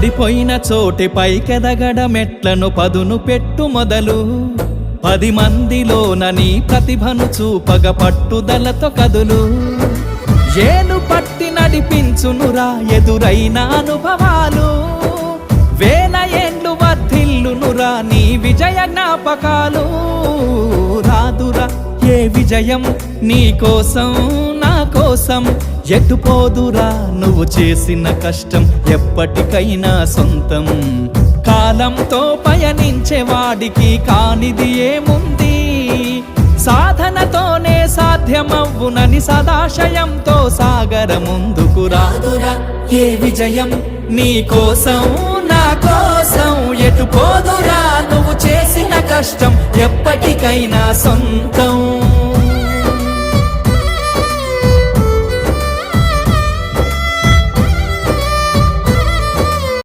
పడిపోయిన చోటి పైకెదగడ మెట్లను పదును పెట్టు మొదలు 10 మందిలోన నీ ప్రతిభను చూపగ పట్టుదలతో కదులు ఏలు పట్టి నడిపించునురా ఎదురైన అనుభవాలు వేల ఏండ్లు వర్ధిల్లునురా నీ విజయ జ్ఞాపకాలు రాదురా ఏ విజయం నీ కోసం నా కోసం ఎటుపోదురా నువ్వు చేసిన కష్టం ఎప్పటికైనా సొంతం కాలంతో పయనించే వాడికి కానిది ఏముంది సాధనతోనే సాధ్యమవ్వునని సదాశయంతో సాగర ముందుకు రాదురా ఏ విజయం నీ కోసం నా కోసం ఎటుపోదురా నువ్వు చేసిన కష్టం ఎప్పటికైనా సొంతం